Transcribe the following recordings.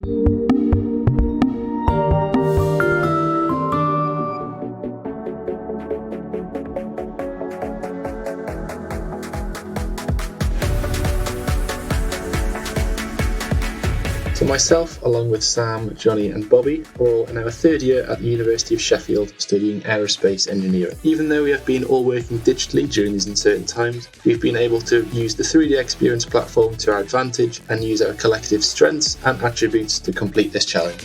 So myself, along with Sam, Johnny and Bobby, are all in our third year at the University of Sheffield studying aerospace engineering. Even though we have been all working digitally during these uncertain times, we've been able to use the 3D Experience platform to our advantage and use our collective strengths and attributes to complete this challenge.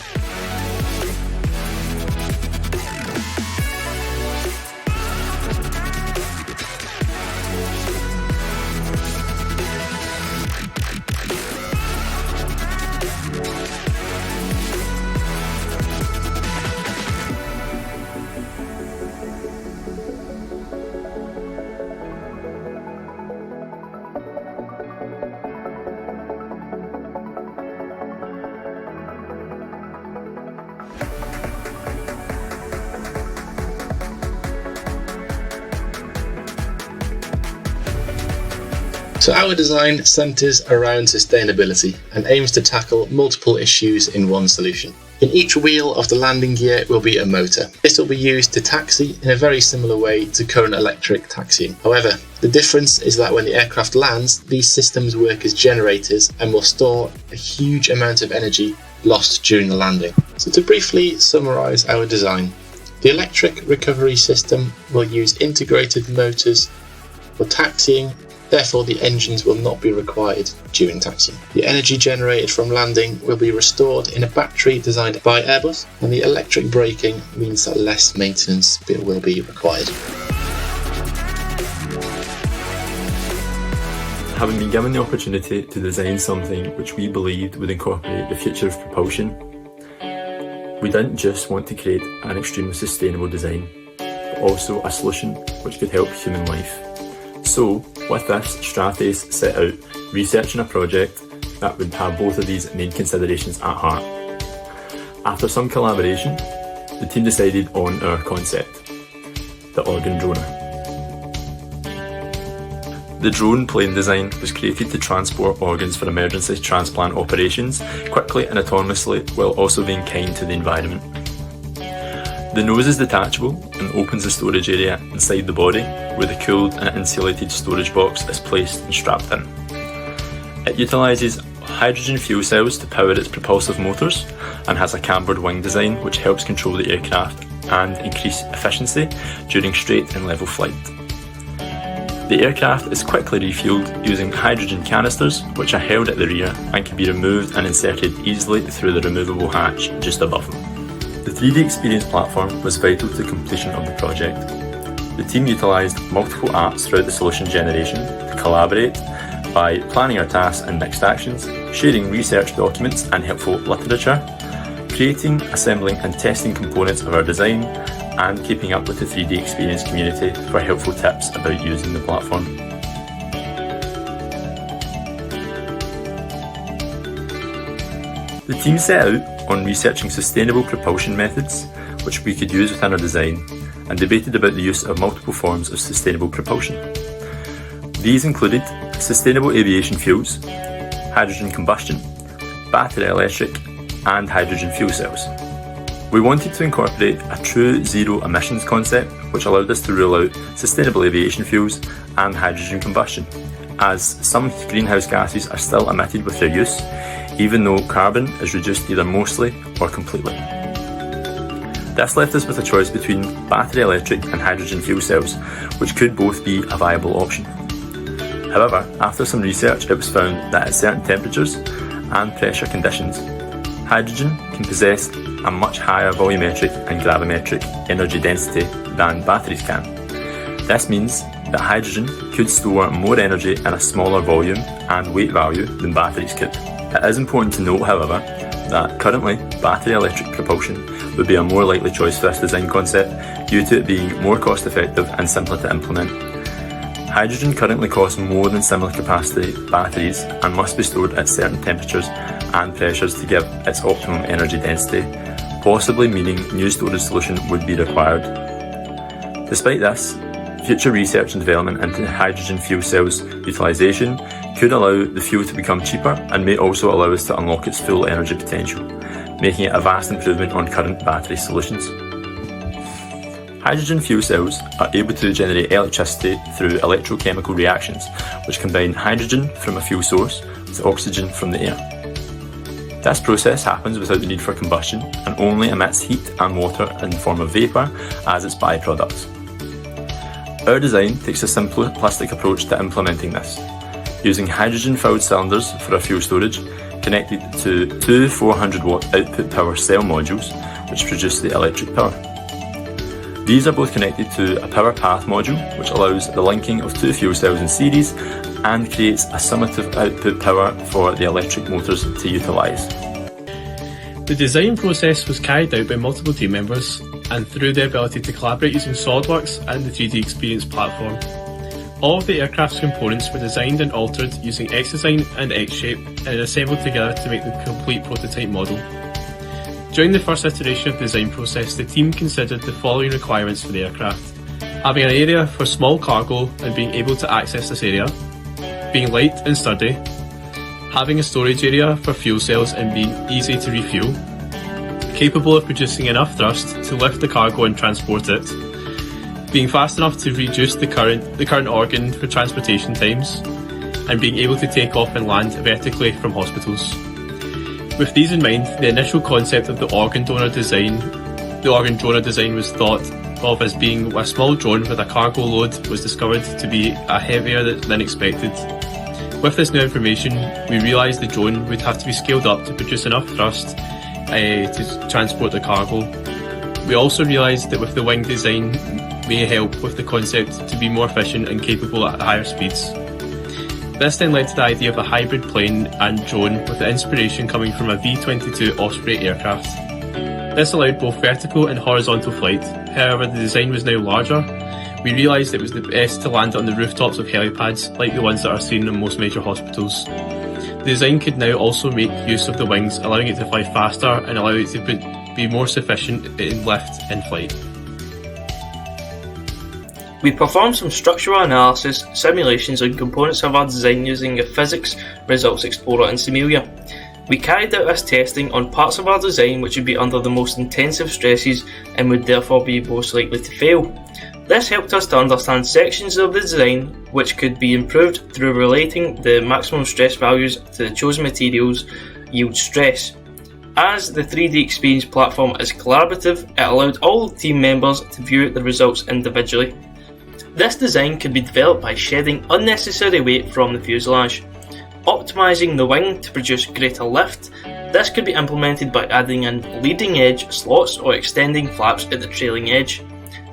So our design centres around sustainability and aims to tackle multiple issues in one solution. In each wheel of the landing gear will be a motor. This will be used to taxi in a very similar way to current electric taxiing. However, the difference is that when the aircraft lands, these systems work as generators and will store a huge amount of energy lost during the landing. So to briefly summarise our design, the electric recovery system will use integrated motors for taxiing. Therefore, the engines will not be required during taxiing. The energy generated from landing will be restored in a battery designed by Airbus, and the electric braking means that less maintenance will be required. Having been given the opportunity to design something which we believed would incorporate the future of propulsion, we didn't just want to create an extremely sustainable design, but also a solution which could help human life. So, with this, StrathAIS set out researching a project that would have both of these main considerations at heart. After some collaboration, the team decided on our concept, the organ droner. The drone plane design was created to transport organs for emergency transplant operations quickly and autonomously while also being kind to the environment. The nose is detachable and opens the storage area inside the body, where the cooled and insulated storage box is placed and strapped in. It utilises hydrogen fuel cells to power its propulsive motors and has a cambered wing design which helps control the aircraft and increase efficiency during straight and level flight. The aircraft is quickly refuelled using hydrogen canisters which are held at the rear and can be removed and inserted easily through the removable hatch just above them. The 3D Experience platform was vital to the completion of the project. The team utilised multiple apps throughout the solution generation to collaborate by planning our tasks and next actions, sharing research documents and helpful literature, creating, assembling and testing components of our design, and keeping up with the 3D Experience community for helpful tips about using the platform. The team set out on researching sustainable propulsion methods which we could use within our design and debated about the use of multiple forms of sustainable propulsion. These included sustainable aviation fuels, hydrogen combustion, battery electric and hydrogen fuel cells. We wanted to incorporate a true zero emissions concept which allowed us to rule out sustainable aviation fuels and hydrogen combustion, as some greenhouse gases are still emitted with their use, even though carbon is reduced either mostly or completely. This left us with a choice between battery electric and hydrogen fuel cells, which could both be a viable option. However, after some research it was found that at certain temperatures and pressure conditions, hydrogen can possess a much higher volumetric and gravimetric energy density than batteries can. This means that hydrogen could store more energy in a smaller volume and weight value than batteries could. It is important to note, however, that currently battery electric propulsion would be a more likely choice for this design concept due to it being more cost effective and simpler to implement. Hydrogen currently costs more than similar capacity batteries and must be stored at certain temperatures and pressures to give its optimum energy density, possibly meaning new storage solution would be required. Despite this, future research and development into hydrogen fuel cells utilisation could allow the fuel to become cheaper and may also allow us to unlock its full energy potential, making it a vast improvement on current battery solutions. Hydrogen fuel cells are able to generate electricity through electrochemical reactions, which combine hydrogen from a fuel source with oxygen from the air. This process happens without the need for combustion and only emits heat and water in the form of vapour as its byproduct. Our design takes a simplistic approach to implementing this, using hydrogen-filled cylinders for our fuel storage connected to two 400-watt output power cell modules which produce the electric power. These are both connected to a power path module which allows the linking of two fuel cells in series and creates a summative output power for the electric motors to utilise. The design process was carried out by multiple team members and through the ability to collaborate using SolidWorks and the 3D Experience platform. All of the aircraft's components were designed and altered using X-Design and X-Shape and assembled together to make the complete prototype model. During the first iteration of the design process, the team considered the following requirements for the aircraft: having an area for small cargo and being able to access this area, being light and sturdy, having a storage area for fuel cells and being easy to refuel, capable of producing enough thrust to lift the cargo and transport it, being fast enough to reduce the current organ for transportation times, and being able to take off and land vertically from hospitals. With these in mind, the initial concept of the organ donor design was thought of as being a small drone with a cargo load was discovered to be heavier than expected. With this new information, we realised the drone would have to be scaled up to produce enough thrust to transport the cargo. We also realised that with the wing design may help with the concept to be more efficient and capable at higher speeds. This then led to the idea of a hybrid plane and drone with the inspiration coming from a V-22 Osprey aircraft. This allowed both vertical and horizontal flight, however the design was now larger. We realised it was the best to land on the rooftops of helipads like the ones that are seen in most major hospitals. The design could now also make use of the wings, allowing it to fly faster and allow it to be more sufficient in lift in flight. We performed some structural analysis, simulations and components of our design using a Physics Results Explorer in Simelia. We carried out this testing on parts of our design which would be under the most intensive stresses and would therefore be most likely to fail. This helped us to understand sections of the design which could be improved through relating the maximum stress values to the chosen materials yield stress. As the 3D Experience platform is collaborative, it allowed all team members to view the results individually. This design could be developed by shedding unnecessary weight from the fuselage, optimising the wing to produce greater lift. This could be implemented by adding in leading edge slots or extending flaps at the trailing edge.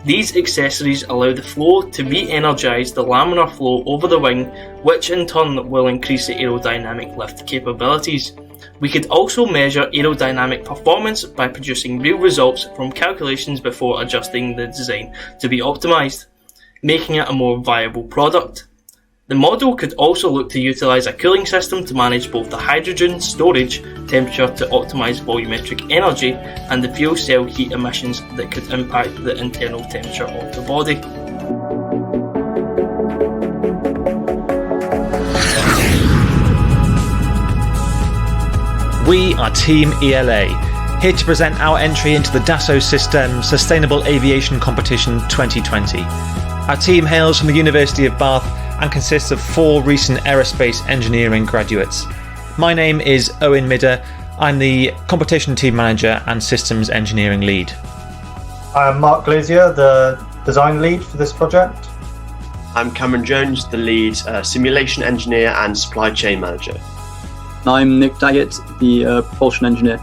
These accessories allow the flow to re-energise the laminar flow over the wing, which in turn will increase the aerodynamic lift capabilities. We could also measure aerodynamic performance by producing real results from calculations before adjusting the design to be optimised, making it a more viable product. The model could also look to utilise a cooling system to manage both the hydrogen storage temperature to optimise volumetric energy and the fuel cell heat emissions that could impact the internal temperature of the body. We are Team ELA, here to present our entry into the Dassault Systèmes Sustainable Aviation Competition 2020. Our team hails from the University of Bath and consists of 4 recent aerospace engineering graduates. My name is Owen Midder. I'm the competition team manager and systems engineering lead. I'm Mark Glazier, the design lead for this project. I'm Cameron Jones, the lead simulation engineer and supply chain manager. I'm Nick Daggett, the propulsion engineer.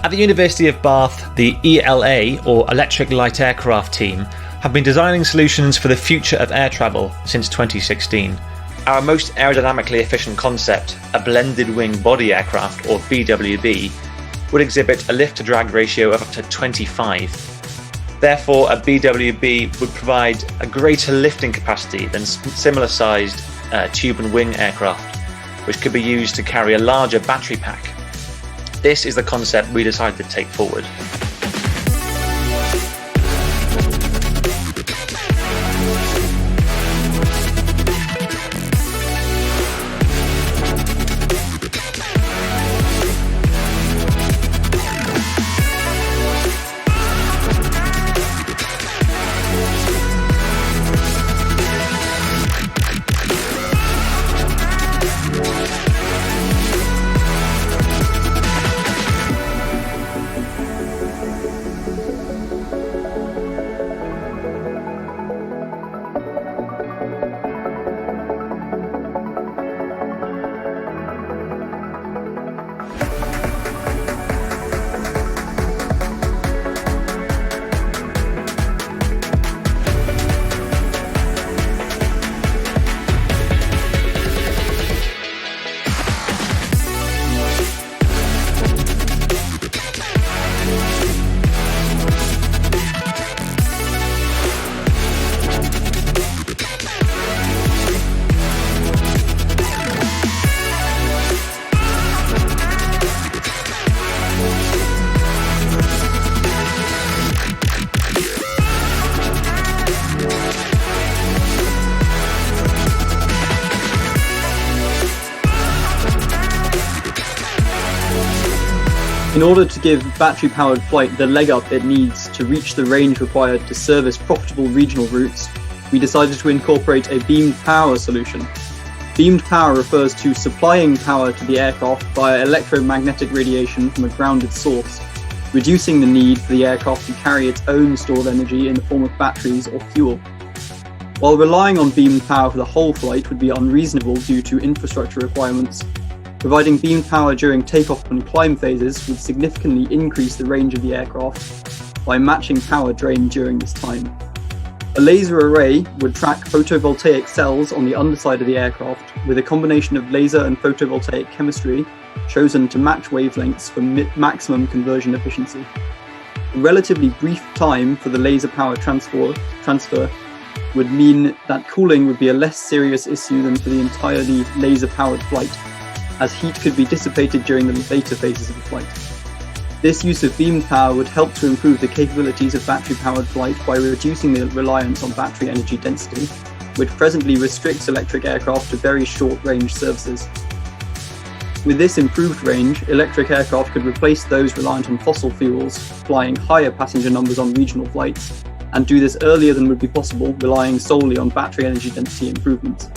At the University of Bath, the ELA, or Electric Light Aircraft team, have been designing solutions for the future of air travel since 2016. Our most aerodynamically efficient concept, a blended wing body aircraft, or BWB, would exhibit a lift-to-drag ratio of up to 25. Therefore, a BWB would provide a greater lifting capacity than similar-sized tube and wing aircraft, which could be used to carry a larger battery pack. This is the concept we decided to take forward. In order to give battery-powered flight the leg up it needs to reach the range required to service profitable regional routes, we decided to incorporate a beamed power solution. Beamed power refers to supplying power to the aircraft via electromagnetic radiation from a grounded source, reducing the need for the aircraft to carry its own stored energy in the form of batteries or fuel. While relying on beamed power for the whole flight would be unreasonable due to infrastructure requirements, providing beamed power during takeoff and climb phases would significantly increase the range of the aircraft by matching power drain during this time. A laser array would track photovoltaic cells on the underside of the aircraft with a combination of laser and photovoltaic chemistry chosen to match wavelengths for maximum conversion efficiency. A relatively brief time for the laser power transfer would mean that cooling would be a less serious issue than for the entirely laser-powered flight, as heat could be dissipated during the later phases of the flight. This use of beamed power would help to improve the capabilities of battery-powered flight by reducing the reliance on battery energy density, which presently restricts electric aircraft to very short-range services. With this improved range, electric aircraft could replace those reliant on fossil fuels, flying higher passenger numbers on regional flights, and do this earlier than would be possible relying solely on battery energy density improvements.